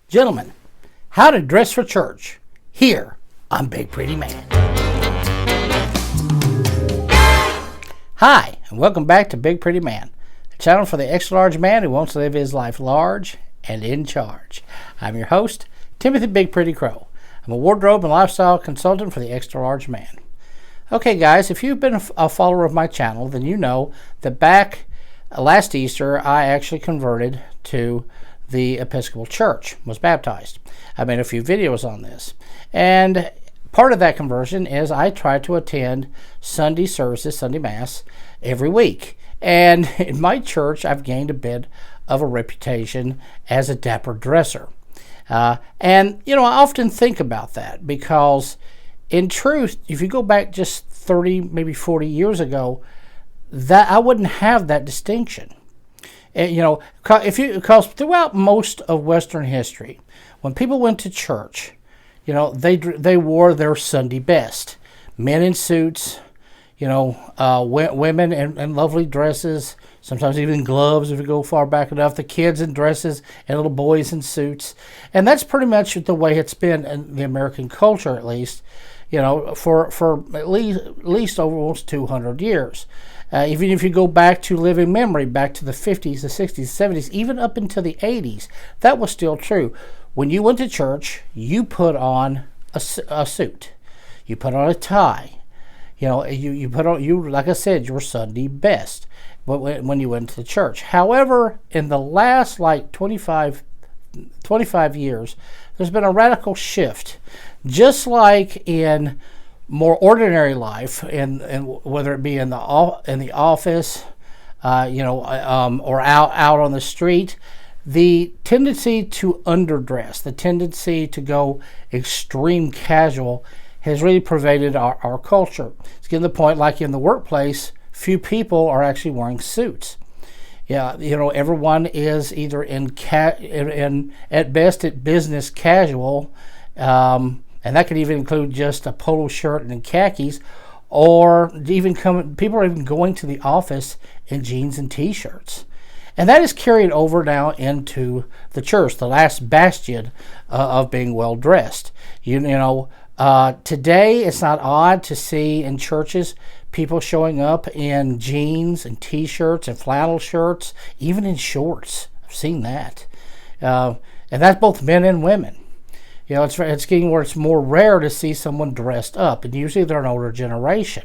Gentlemen, how to dress for church. Here on Big Pretty Man. Hi, and welcome back to Big Pretty Man, a channel for the extra large man who wants to live his life large and in charge. I'm your host, Timothy Big Pretty Crowe. I'm a wardrobe and lifestyle consultant for the extra large man. Okay guys, if you've been a follower of my channel, then you know that back last Easter I actually converted to the Episcopal Church, was baptized. I made a few videos on this. And part of that conversion is I try to attend Sunday services, Sunday Mass, every week. And in my church, I've gained a bit of a reputation as a dapper dresser. And, I often think about that because, in truth, if you go back just 30, maybe 40 years ago, that I wouldn't have that distinction. Because throughout most of Western history, when people went to church, they wore their Sunday best. Men in suits, women in lovely dresses, sometimes even gloves if you go far back enough. The kids in dresses and little boys in suits. And that's pretty much the way it's been in the American culture, at least, for at least over almost 200 years. Even if you go back to living memory, back to the 50s, the 60s, 70s, even up into the 80s, that was still true. When you went to church, you put on a suit. You put on a tie. You put on, like I said, your Sunday best when you went to the church. However, in the last 25 years, there's been a radical shift. Just like in more ordinary life, and whether it be in the office, or out on the street, the tendency to underdress, the tendency to go extreme casual, has really pervaded our culture. It's getting to the point, like in the workplace, few people are actually wearing suits. Everyone is either at best at business casual. And that could even include just a polo shirt and khakis, or people are even going to the office in jeans and t-shirts. And that is carried over now into the church, the last bastion of being well-dressed. Today it's not odd to see in churches people showing up in jeans and t-shirts and flannel shirts, even in shorts. I've seen that. And that's both men and women. It's getting where it's more rare to see someone dressed up, and usually they're an older generation.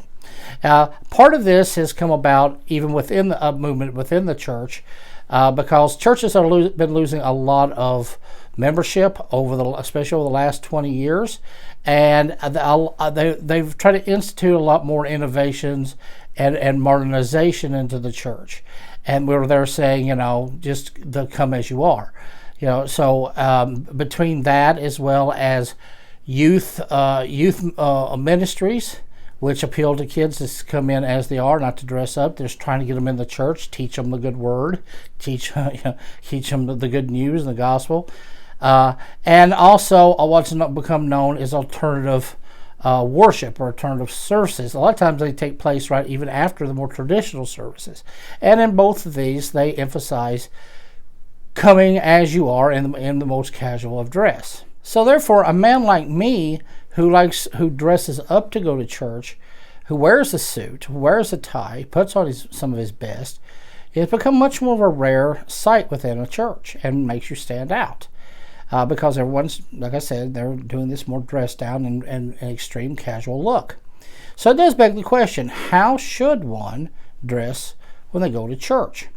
Part of this has come about even within the movement within the church, because churches have been losing a lot of membership especially over the last 20 years, and they've tried to institute a lot more innovations and modernization into the church, and where they're saying, just come as you are. So between that as well as youth ministries, which appeal to kids to come in as they are, not to dress up. They're just trying to get them in the church, teach them the good word, teach them the good news and the gospel. And also what's become known as alternative worship or alternative services. A lot of times they take place right even after the more traditional services. And in both of these, they emphasize coming as you are in the most casual of dress. So therefore, a man like me who dresses up to go to church, who wears a suit, who wears a tie, puts on some of his best, it's become much more of a rare sight within a church and makes you stand out. Because everyone's, like I said, they're doing this more dressed down and an extreme casual look. So it does beg the question, how should one dress when they go to church?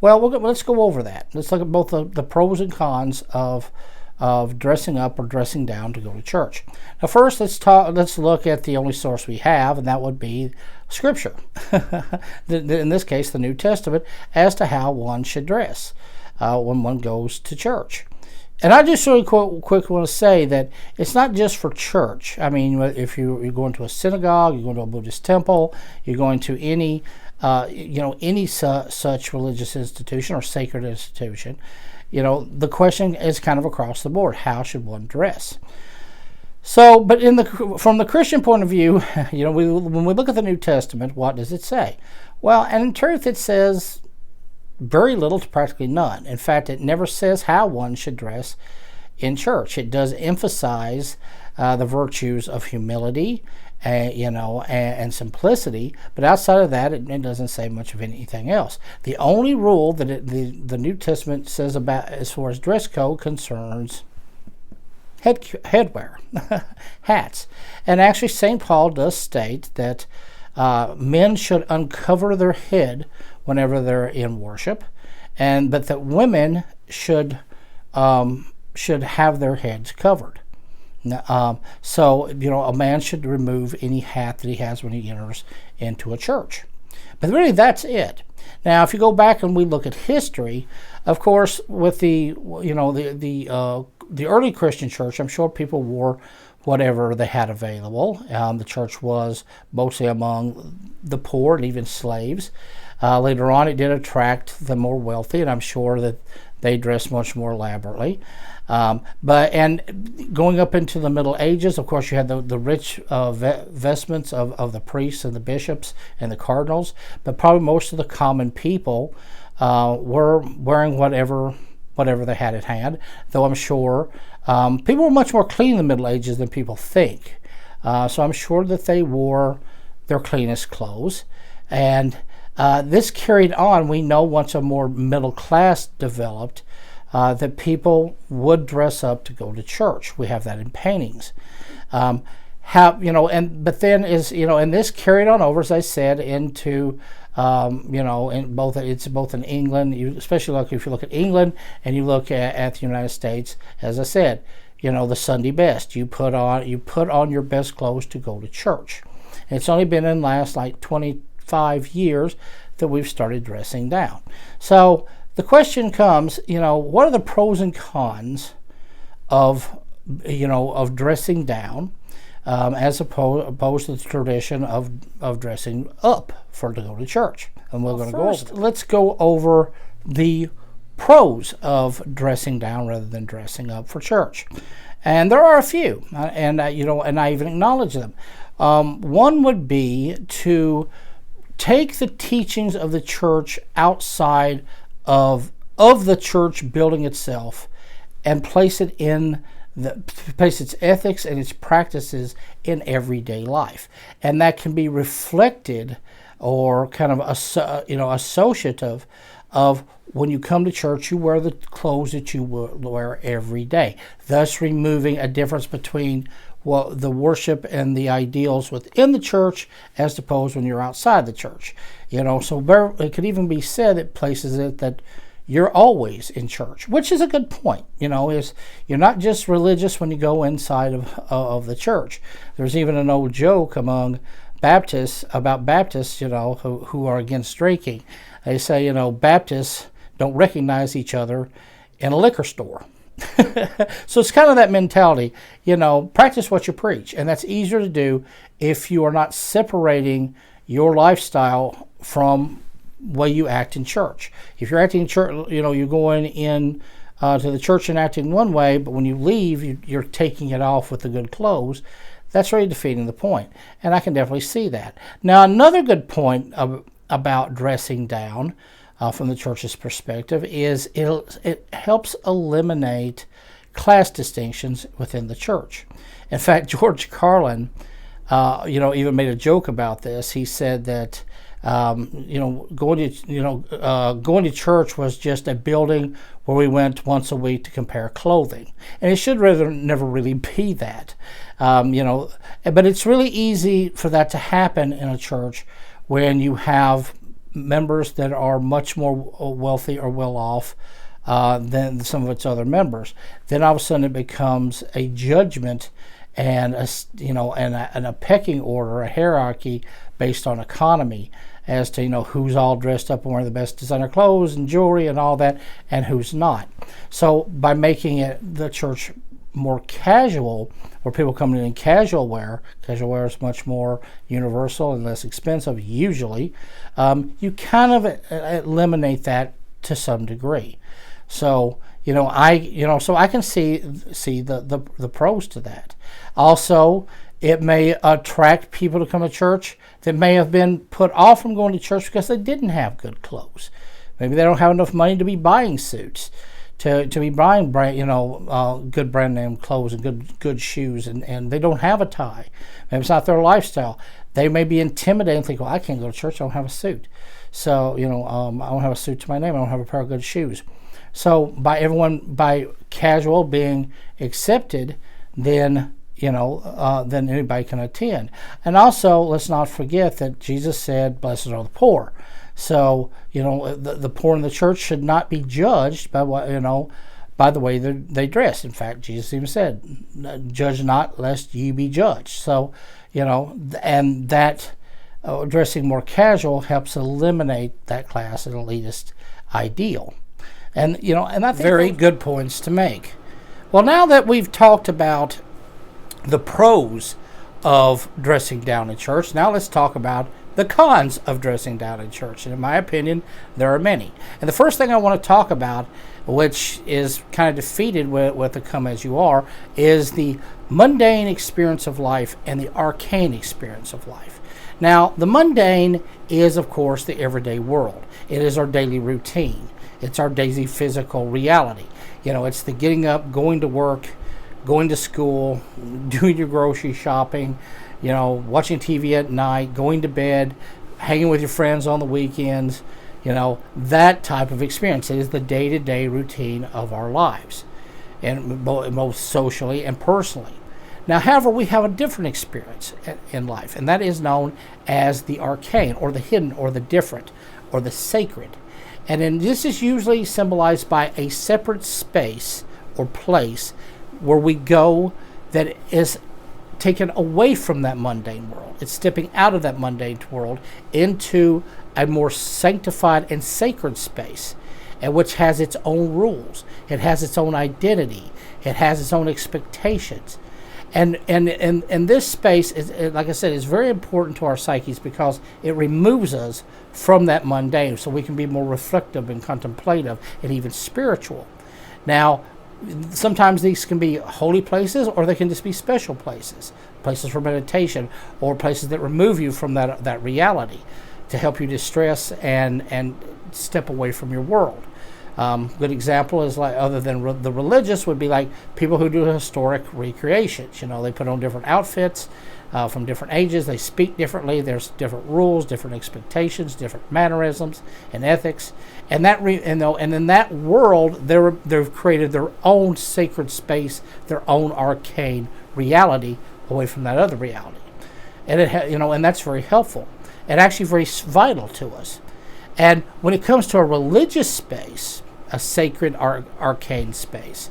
Well, let's go over that. Let's look at both the pros and cons of dressing up or dressing down to go to church. Now, first, let's look at the only source we have, and that would be Scripture. In this case, the New Testament, as to how one should dress when one goes to church. And I just really quick want to say that it's not just for church. I mean, if you're going to a synagogue, you're going to a Buddhist temple, you're going to any such religious institution or sacred institution, the question is kind of across the board. How should one dress? So, but from the Christian point of view, when we look at the New Testament, what does it say? Well, and in truth, it says very little to practically none. In fact, it never says how one should dress in church. It does emphasize the virtues of humility, and simplicity, but outside of that, it doesn't say much of anything else. The only rule that the New Testament says about as far as dress code concerns headwear, hats. And actually, St. Paul does state that men should uncover their head whenever they're in worship, but that women should have their heads covered. So, a man should remove any hat that he has when he enters into a church. But really, that's it. Now, if you go back and we look at history, of course, with the early Christian church, I'm sure people wore whatever they had available. The church was mostly among the poor and even slaves. Later on, it did attract the more wealthy, and I'm sure that they dressed much more elaborately. But going up into the Middle Ages, of course, you had the rich vestments of the priests and the bishops and the cardinals, but probably most of the common people were wearing whatever they had at hand, though I'm sure people were much more clean in the Middle Ages than people think. So I'm sure that they wore their cleanest clothes. And this carried on. We know once a more middle class developed, that people would dress up to go to church. We have that in paintings. And this carried on over, as I said, into it's both in England, especially if you look at England and you look at the United States. As I said, the Sunday best. You put on your best clothes to go to church. And it's only been in the last 25 years that we've started dressing down. So the question comes, what are the pros and cons of dressing down, as opposed to the tradition of dressing up to go to church? And we're going to go over. Let's go over the pros of dressing down rather than dressing up for church. And there are a few, and I even acknowledge them. One would be to take the teachings of the church outside of the church building itself and place its ethics and its practices in everyday life. And that can be reflected or kind of associative of when you come to church, you wear the clothes that you wear every day, thus removing a difference between the worship and the ideals within the church as opposed when you're outside the church. So it could even be said it places it that you're always in church, which is a good point. Is you're not just religious when you go inside of the church. There's even an old joke among Baptists about Baptists, who are against drinking. They say, Baptists don't recognize each other in a liquor store. So it's kind of that mentality, practice what you preach. And that's easier to do if you are not separating your lifestyle from the way you act in church. If you're acting in church, you're going in to the church and acting one way, but when you leave, you're taking it off with the good clothes. That's really defeating the point. And I can definitely see that. Now, another good point about dressing down from the church's perspective is it helps eliminate class distinctions within the church. In fact, George Carlin, even made a joke about this. He said that going to church was just a building where we went once a week to compare clothing, and it should never really be that. But it's really easy for that to happen in a church when you have members that are much more wealthy or well off than some of its other members. Then all of a sudden it becomes a judgment and a pecking order, a hierarchy based on economy as to who's all dressed up and wearing the best designer clothes and jewelry and all that, and who's not. So by making the church more casual, where people come in casual wear is much more universal and less expensive usually, you kind of eliminate that to some degree. So so I can see the pros to that. Also, it may attract people to come to church that may have been put off from going to church because they didn't have good clothes. Maybe they don't have enough money to be buying suits to be buying good brand name clothes and good shoes, and they don't have a tie. Maybe it's not their lifestyle. They may be intimidated and think, well, I can't go to church, I don't have a suit. So, I don't have a suit to my name, I don't have a pair of good shoes. So by casual being accepted, then then anybody can attend. And also, let's not forget that Jesus said, blessed are the poor. So, the poor in the church should not be judged by by the way they dress. In fact, Jesus even said, judge not lest ye be judged. So, and that dressing more casual helps eliminate that class and elitist ideal. And, and I think very good points to make. Well, now that we've talked about the pros of dressing down in church, now let's talk about the cons of dressing down in church. And in my opinion, there are many. And the first thing I want to talk about, which is kind of defeated with the come as you are, is the mundane experience of life and the arcane experience of life. Now, the mundane is, of course, the everyday world. It is our daily routine. It's our daily physical reality. It's the getting up, going to work, going to school, doing your grocery shopping, watching TV at night, going to bed, hanging with your friends on the weekends, that type of experience. It is the day-to-day routine of our lives, and both socially and personally. Now, however, we have a different experience in life, and that is known as the arcane, or the hidden, or the different, or the sacred. And then this is usually symbolized by a separate space or place where we go that is taken away from that mundane world. It's stepping out of that mundane world into a more sanctified and sacred space, and which has its own rules. It has its own identity. It has its own expectations. And this space, is, like I said, is very important to our psyches because it removes us from that mundane so we can be more reflective and contemplative and even spiritual. Now, sometimes these can be holy places, or they can just be special places for meditation, or places that remove you from that reality to help you distress and step away from your world. Good example is, like, other than the religious, would be like people who do historic recreations. They put on different outfits from different ages. They speak differently. There's different rules, different expectations, different mannerisms and ethics. And and in that world, they've created their own sacred space, their own arcane reality away from that other reality. And and that's very helpful and actually very vital to us. And when it comes to a religious space, a sacred arcane space,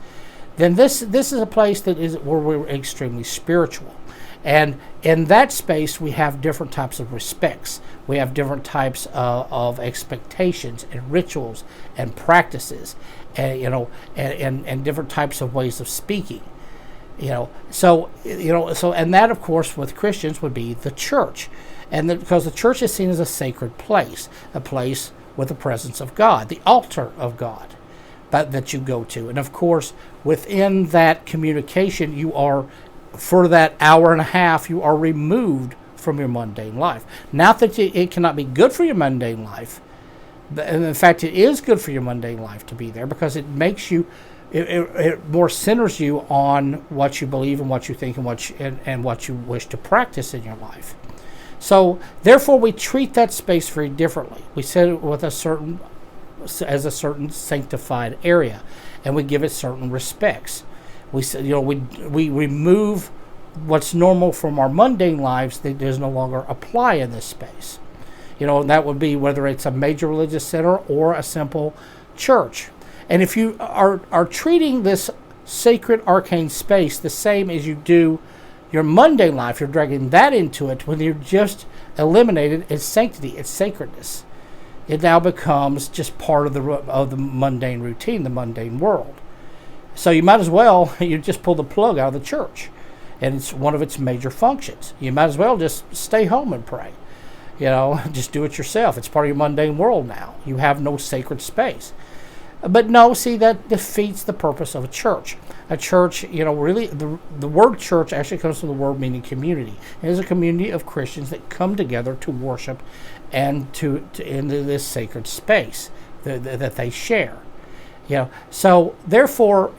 then this is a place that is where we're extremely spiritual. And in that space, we have different types of respects. We have different types of expectations and rituals and practices, and and different types of ways of speaking. So and that, of course, with Christians would be the church, because the church is seen as a sacred place, a place with the presence of God, the altar of God that you go to. And of course, within that communication, you are, for that hour and a half, you are removed from your mundane life. Not that it cannot be good for your mundane life, and in fact, it is good for your mundane life to be there, because it makes you, it more centers you on what you believe and what you think and what you wish to practice in your life. So, therefore, we treat that space very differently. We set it with a certain sanctified area, and we give it certain respects. We remove what's normal from our mundane lives that does no longer apply in this space. And that would be whether it's a major religious center or a simple church. And if you are treating this sacred arcane space the same as you do your mundane life, you're dragging that into it, when you're just eliminated its sanctity, its sacredness. It now becomes just part of the mundane routine, the mundane world. So you might as well, you just pull the plug out of the church, and it's one of its major functions. You might as well just stay home and pray. Just do it yourself. It's part of your mundane world now. You have no sacred space. But no, see, that defeats the purpose of a church. A church, really, the word church actually comes from the word meaning community. It is a community of Christians that come together to worship and to into this sacred space that they share. So therefore,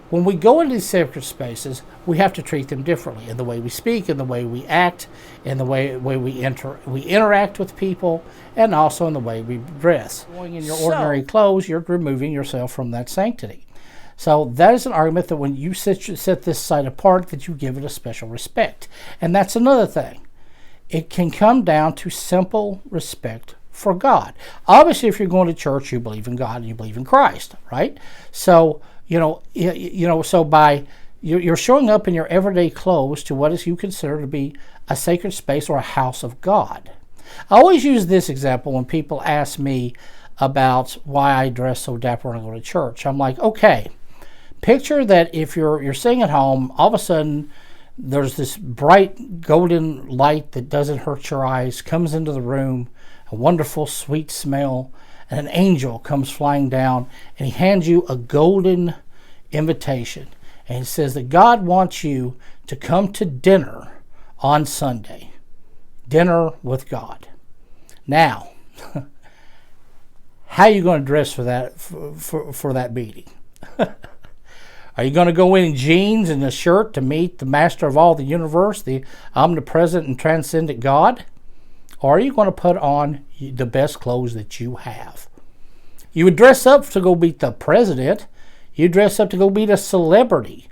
when we go into these sacred spaces, we have to treat them differently in the way we speak, in the way we act, in the way we interact with people, and also in the way we dress. Going in your ordinary clothes, you're removing yourself from that sanctity. So that is an argument that when you set this site apart, that you give it a special respect. And that's another thing. It can come down to simple respect for God. Obviously, if you're going to church, you believe in God and you believe in Christ, right? So, so by you're showing up in your everyday clothes to what is you consider to be a sacred space or a house of God. I always use this example when people ask me about why I dress so dapper when I go to church. I'm like, okay, picture that if you're sitting at home, all of a sudden there's this bright golden light that doesn't hurt your eyes, comes into the room, a wonderful sweet smell, and an angel comes flying down and he hands you a golden invitation. And he says that God wants you to come to dinner on Sunday. Dinner with God. Now, how are you going to dress for that for that meeting? Are you going to go in jeans and a shirt to meet the master of all the universe, the omnipresent and transcendent God? Or are you going to put on the best clothes that you have? You would dress up to go meet the president. You dress up to go meet a celebrity.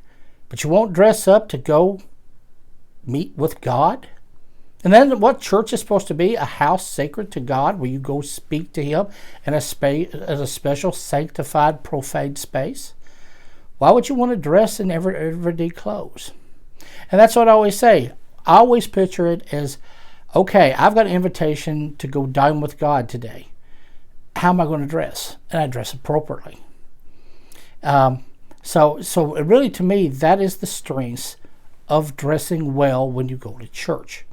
But you won't dress up to go meet with God? And then what church is supposed to be? A house sacred to God where you go speak to Him in a special sanctified, profane space? Why would you want to dress in everyday clothes? And that's what I always say. I always picture it as, okay, I've got an invitation to go dine with God today. How am I going to dress? And I dress appropriately. So really, to me, that is the strength of dressing well when you go to church.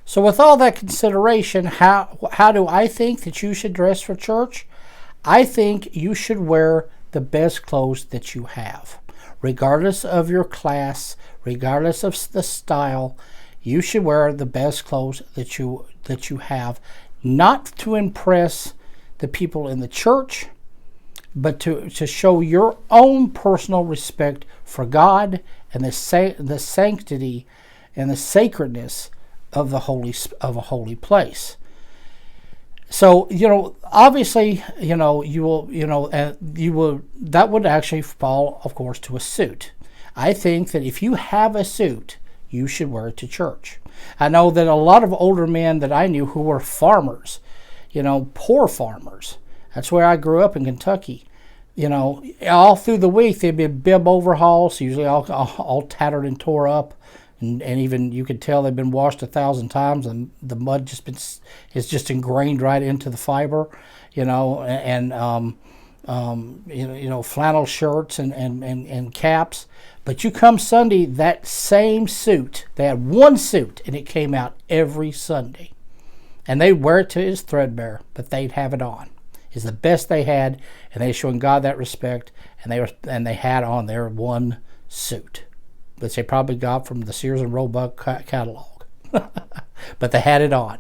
So with all that consideration, how do I think that you should dress for church? I think you should wear the best clothes that you have. Regardless of your class, regardless of the style, you should wear the best clothes that you have, not to impress the people in the church, but to show your own personal respect for God and the sanctity and the sacredness of a holy place. So, obviously, that would actually fall, of course, to a suit. I think that if you have a suit, you should wear it to church. I know that a lot of older men that I knew who were farmers, poor farmers. That's where I grew up in Kentucky. All through the week, there'd be bib overhauls, usually all tattered and tore up. And even you could tell they've been washed 1,000 times, and the mud is just ingrained right into the fiber, and flannel shirts and caps. But you come Sunday, that same suit, they had one suit, and it came out every Sunday, and they'd wear it till it's threadbare, but they'd have it on. It's the best they had, and they showing God that respect, and they had on their one suit. Which they probably got from the Sears and Roebuck catalog, but they had it on,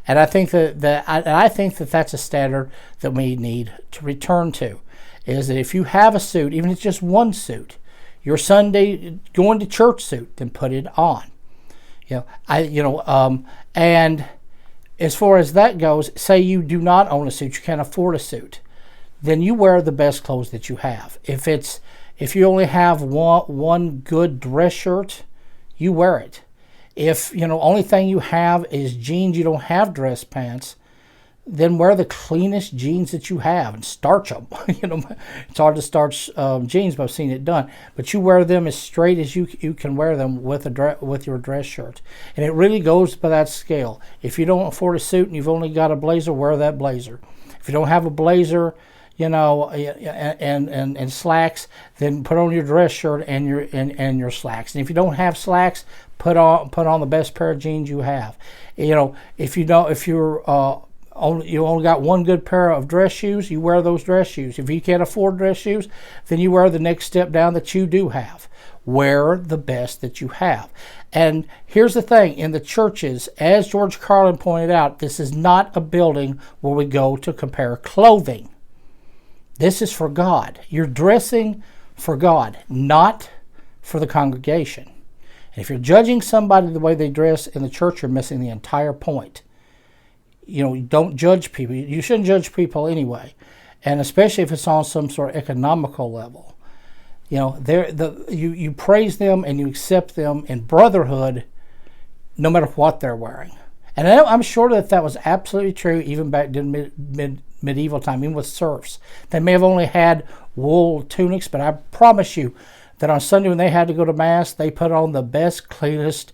and I think that that's a standard that we need to return to. Is that if you have a suit, even if it's just one suit, your Sunday going to church suit, then put it on. And as far as that goes, say you do not own a suit, you can't afford a suit, then you wear the best clothes that you have. If you only have one good dress shirt, you wear it. If only thing you have is jeans, you don't have dress pants, then wear the cleanest jeans that you have and starch them. It's hard to starch jeans, but I've seen it done. But you wear them as straight as you can wear them with your dress shirt. And it really goes by that scale. If you don't afford a suit and you've only got a blazer, wear that blazer. If you don't have a blazer, and slacks, then put on your dress shirt and your slacks. And if you don't have slacks, put on the best pair of jeans you have. If you only got one good pair of dress shoes, you wear those dress shoes. If you can't afford dress shoes, then you wear the next step down that you do have. Wear the best that you have. And here's the thing, in the churches, as George Carlin pointed out, this is not a building where we go to compare clothing. This is for God. You're dressing for God, not for the congregation. And if you're judging somebody the way they dress in the church, you're missing the entire point. Don't judge people. You shouldn't judge people anyway, and especially if it's on some sort of economical level. You praise them and you accept them in brotherhood, no matter what they're wearing. And I'm sure that was absolutely true even back in medieval time, even with serfs. They may have only had wool tunics, but I promise you that on Sunday when they had to go to Mass, they put on the best, cleanest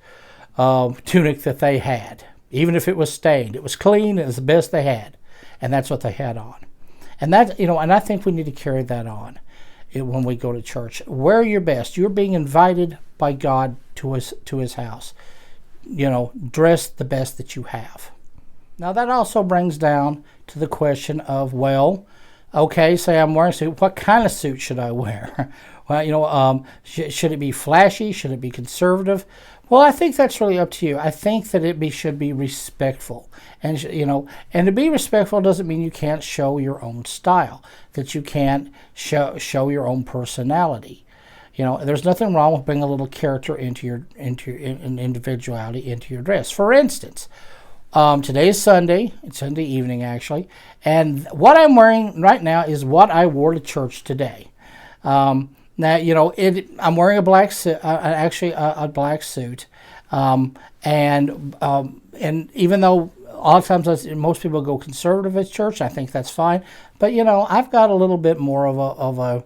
tunic that they had. Even if it was stained, it was clean, it was the best they had. And that's what they had on. And and I think we need to carry that on when we go to church. Wear your best. You're being invited by God to his house. Dress the best that you have. Now that also brings down to the question of, well, okay, say I'm wearing a suit. What kind of suit should I wear? Well, should it be flashy? Should it be conservative? Well, I think that's really up to you. I think that it should be respectful, and and to be respectful doesn't mean you can't show your own style, that you can't show your own personality. There's nothing wrong with bringing a little character into your individuality into your dress. For instance, today is Sunday. It's Sunday evening actually, and what I'm wearing right now is what I wore to church today. Now, I'm wearing a black suit, a black suit, and even though a lot of times most people go conservative at church, I think that's fine. But I've got a little bit more a little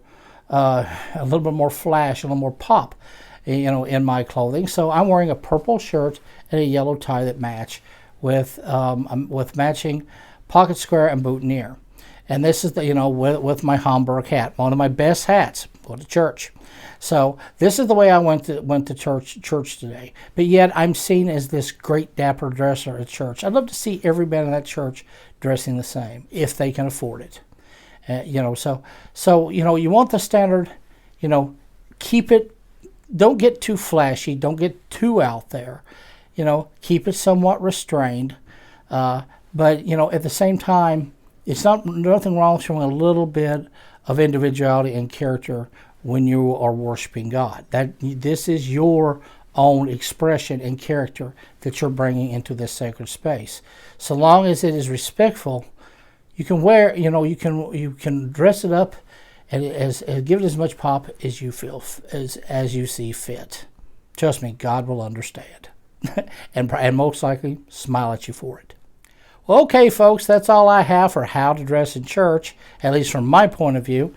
bit more flash, a little more pop, in my clothing. So I'm wearing a purple shirt and a yellow tie that match with matching pocket square and boutonniere. And this is with my Homburg hat, one of my best hats. Go to church. So this is the way I went to church today. But yet I'm seen as this great dapper dresser at church. I'd love to see every man in that church dressing the same if they can afford it. So you want the standard. Keep it. Don't get too flashy. Don't get too out there. Keep it somewhat restrained. But at the same time, it's nothing wrong with showing a little bit of individuality and character when you are worshiping God. This is your own expression and character that you're bringing into this sacred space. So long as it is respectful, you can wear, you can dress it up and give it as much pop as you feel as you see fit. Trust me, God will understand, and most likely smile at you for it. Well, okay, folks, that's all I have for how to dress in church, at least from my point of view.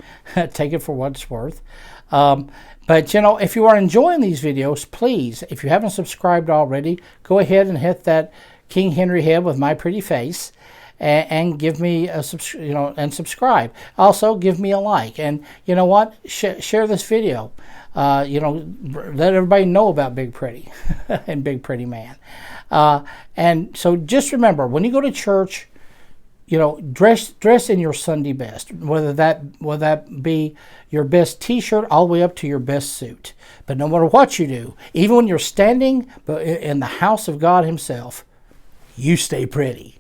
Take it for what it's worth. But, if you are enjoying these videos, please, if you haven't subscribed already, go ahead and hit that King Henry head with my pretty face and give me and subscribe. Also, give me a like. And you know what? Share this video. Let everybody know about Big Pretty and Big Pretty Man. And so just remember, when you go to church, dress in your Sunday best, whether that be your best T-shirt all the way up to your best suit. But no matter what you do, even when you're standing in the house of God himself, you stay pretty.